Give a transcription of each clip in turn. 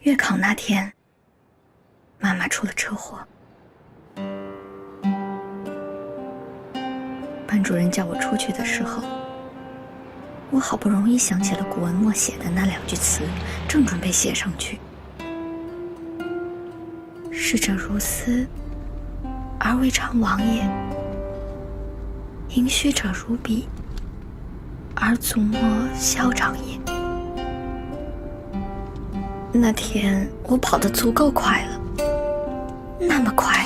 月考那天，妈妈出了车祸，班主任叫我出去的时候，我好不容易想起了古文默写的那2句词，正准备写上去。逝者如斯，而未尝往也；盈虚者如彼，而足莫消长也。那天我跑得足够快了，那么快，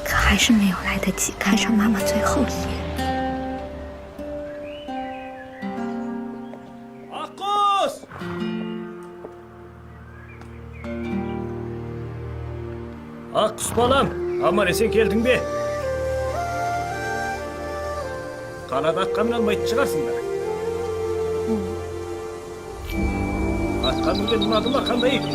可还是没有来得及看上妈妈最后一眼。Аққұс! Аққұс балам, аман-есен келдің бе? Қалада атқа алмайтын шығарсыңдар. Атқа мінген ұнады ма, қандай екен?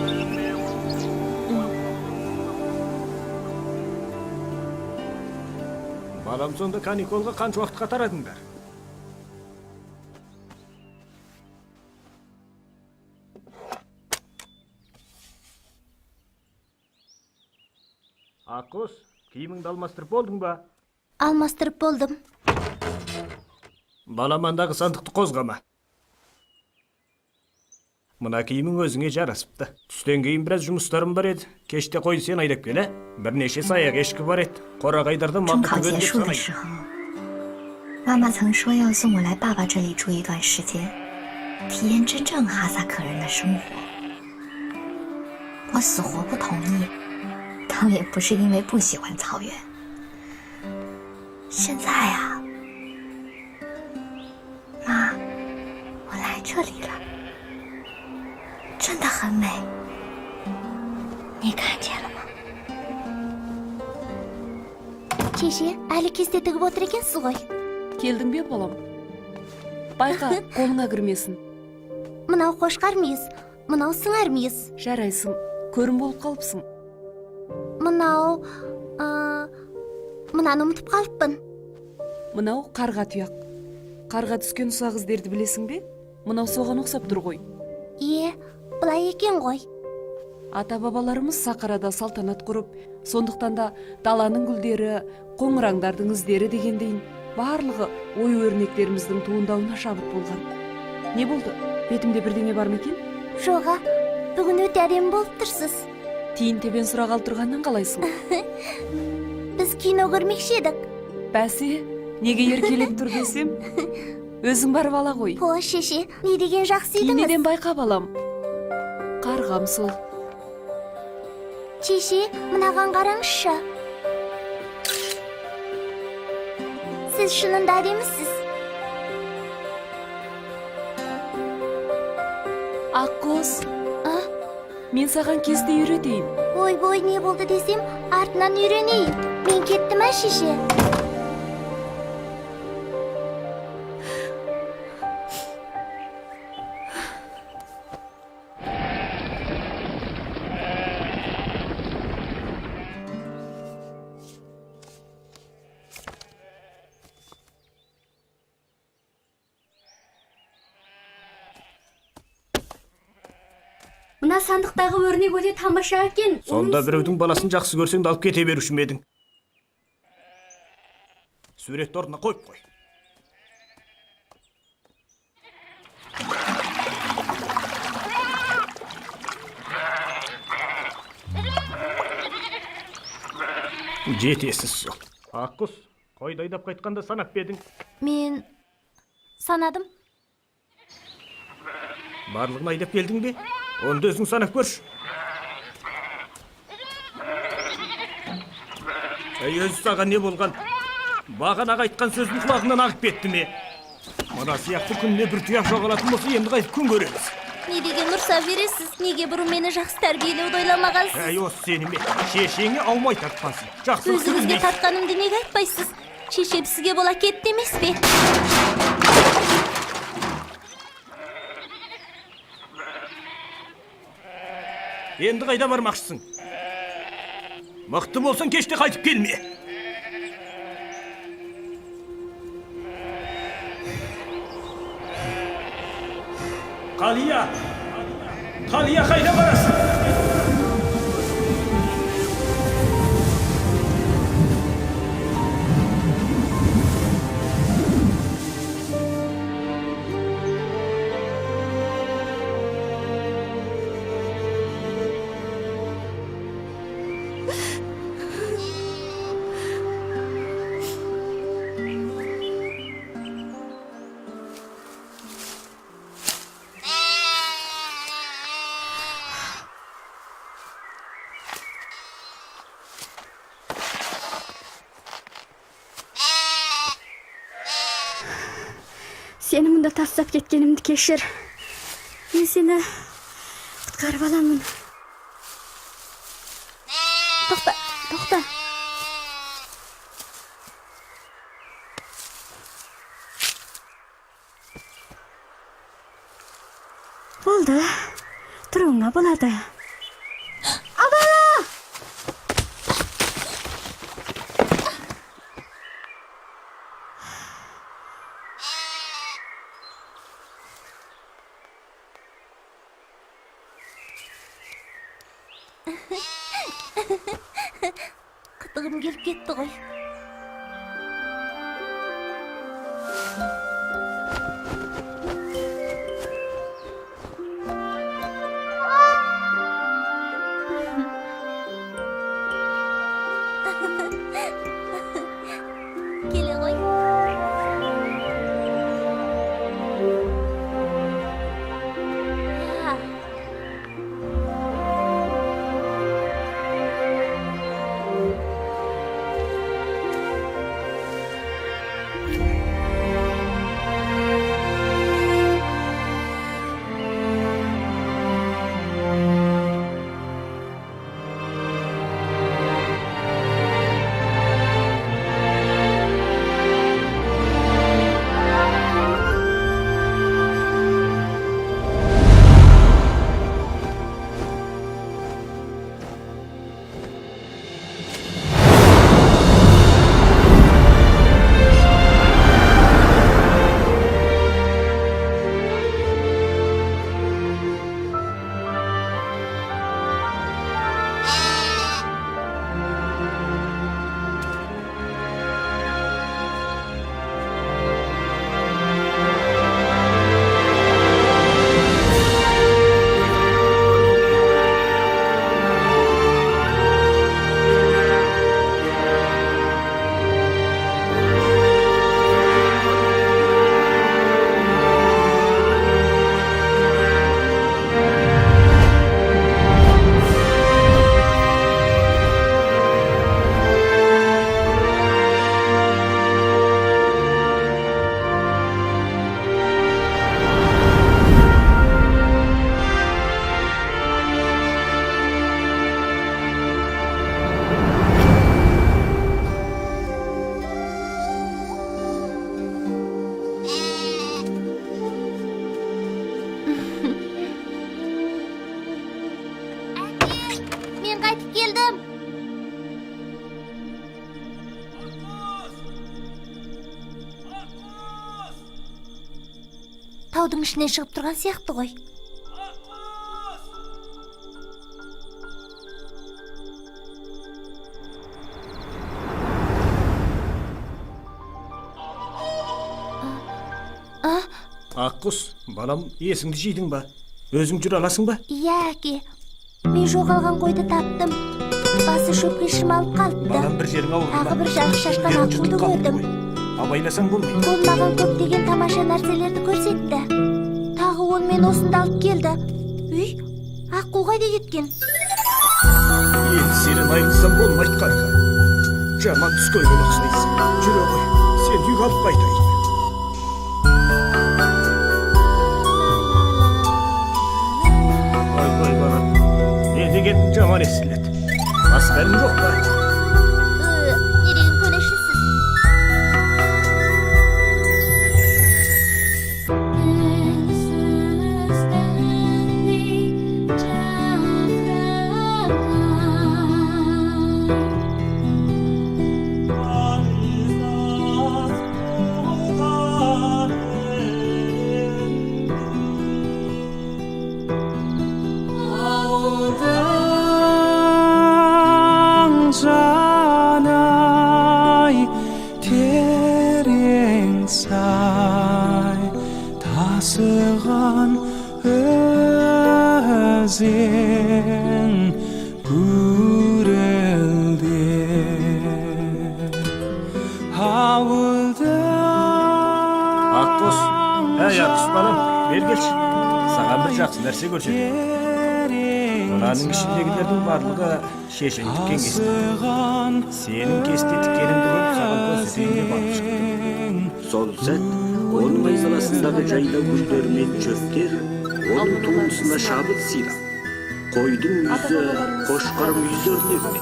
Балам, сонда каниколға қанша уақытқа тарадыңдар? Аққұс, киіміңді алмастырып болдың ба? Алмастырып болдым. Баламандағы сандықты қозғама. Мына киімің өзіңе жарасыпты. Түстен кейін біраз жұмыстарым бар еді. Кеште қой сен айдап кел, ә? Бірнеше саяқ ешкі бар еді. Қорағайдарды 中 мақы 考 түгел 结 деп 束的 санайды. 时候，妈妈曾说要送我来爸爸这里住一段时间，体验真正哈萨克人的生活。我死活不同意，倒也不是因为不喜欢草原。现在啊，妈，我来这里了，真的很美，你看见了吗？ Шеше, әлі кесте тігіп отыр екенсіз ғой. Келдің бе, балам? Байқа, қолыңа кірмесін. Мынау қошқар мүйіз, мынау сыңар мүйіз. Жарайсың, көрім болып қалыпсың. Мынаны ұмытып қалыппын. Мынау қарға тұяқ. Қарға түскен ұсақ іздерді білесің бе? Мынау соған ұқсап тұр ғой. Бұлай екен ғой. Ата-бабаларымыз сақарада салтанат құрып, сондықтан да даланың гүлдері, қоңыраңдардың іздері дегендейін барлығы ой өрнектеріміздің туындауына шабыт болған. Не болды? Бетімде бірдеңе бар ма екен? Жоға, бүгін өте әдемі болып тұрсыз. Тиын тебен сұрағалы тұрғаннан қалайсың? Біз кино көрмекші едік. Бәсе, неге еркелеп тұр десем? Өзің барып ала ғой. О, шеше, не деген жақсы едіңіз. Неден байқа балам? Қарғам сол. Шеше, мынаған қараңызшы. Сіз шынында әдемісіз. Аққұс, мен саған кесте үйретейін. Ой, не болды десем, артынан үйренейін. Мен кеттім ә, шеше. Мына сандықтағы өрнек өте тамаша екен. Сонда біреудің баласын жақсы көрсең де алып кете беруші ме едің? Суретті орнына қойып қой. Жетесіз сол. Аққұс, қойды айдап қайтқанда санап па едің? Мен санадым. Барлығын айдап келдің бе? Онда өзің санап көрші. Өзі саған не болған? Бағанаға айтқан сөздің құлағынан ағып кетті ме? Мына сияқты күніне бір тұяқ жоғалатын болса, енді қайтып күн көреміз. Не деген ұрса бересіз? Неге бұрын мені жақсы тәрбиелеуді ойламағансыз? Осы сені ме? Шешеңе аумай тартқансың. Өзіңізге тартқанымды неге айтпайсыз? Шешем сізге бола кетті емес пе? Енді қайда бармақшысың? Мықты болсаң кеште қайтып келме. Қалия! Қалия қайда барасың? жолда тастап кеткенімді кешір. Мен сені құтқарып аламын. Тоқта. Болды. Тұруыңа болады. Қытығым келіп кетті ғой. Келе ғой. Мен қайтып келдім. Таудың ішінен шығып тұрған сияқты ғой. Аққұс, балам, есіңді жидың ба? Өзің жүре аласың ба? Иә, әке. Мен жоғалған қойды таптым. Басы шөпке шырмалып қалыпты. Балам, бір жерің ауырды ма? Тағы бір жарық шашқан аққуды көрдім. Абайласаң болмайды. Ол маған көптеген тамаша нәрселерді көрсетті. Тағы ол мен осында алып келді. Үй, аққу қайда кеткен? Енді сенен айырылсам болмайды қарқа. Жаман түс көрген ұқсайсың. Жүре ғой, сен үйге алып қайтайын. Ой, балам, не деген жаман естіледі. Басқа әлің жоқ па? Не деген көнешісіз? жанай терең сай тасыған өзен гүрілде ауылда. Аққұс, әй Аққұс балам, бер келші. Саған бір жақсы нәрсе көрсетейін. Мынаның ішіндегілердің барлығы шешен тіккен кесті. Сенің кесте тіккеніңді көріп саған көрсетейін деп алып шықтым. Сол сәт Оның айналасындағы жайда гүлдер мен чөптер оның туындысына шабыт сыйлап, қойдың мүйізі қошқар мүйізі өрнегіне,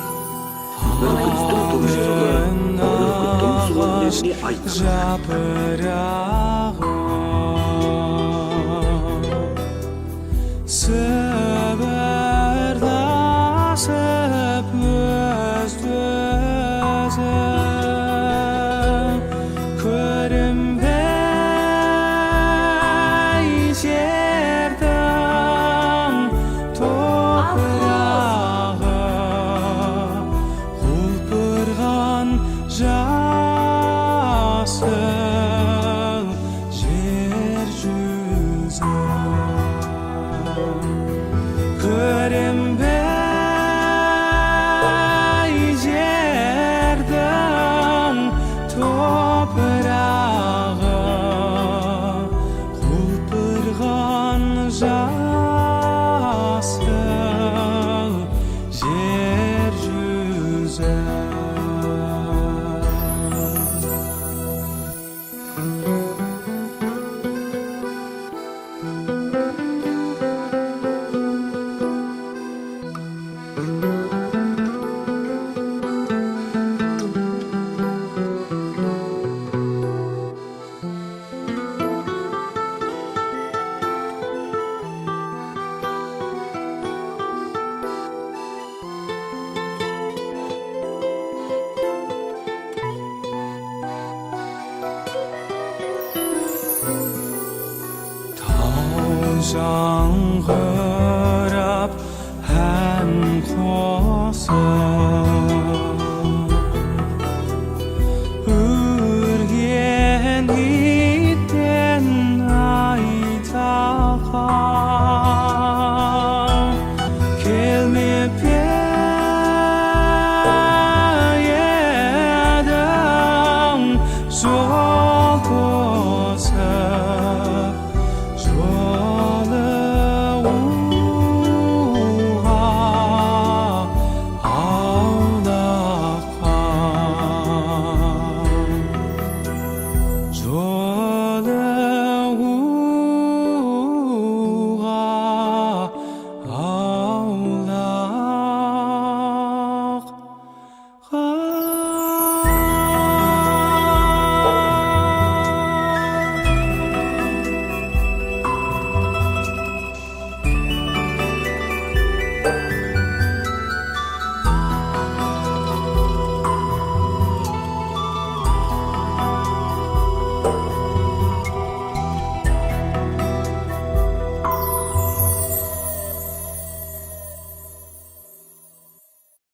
бүркіттің тұмсығы бүркіттің суырнегіне айтады. Сыбырласып өзді-өзі көрінбей жердің топырағы құлпырған жасыл жер жүзі көрінбей жердің топырағы құлпырған жасыл жер жүзі. Тау жаңғыр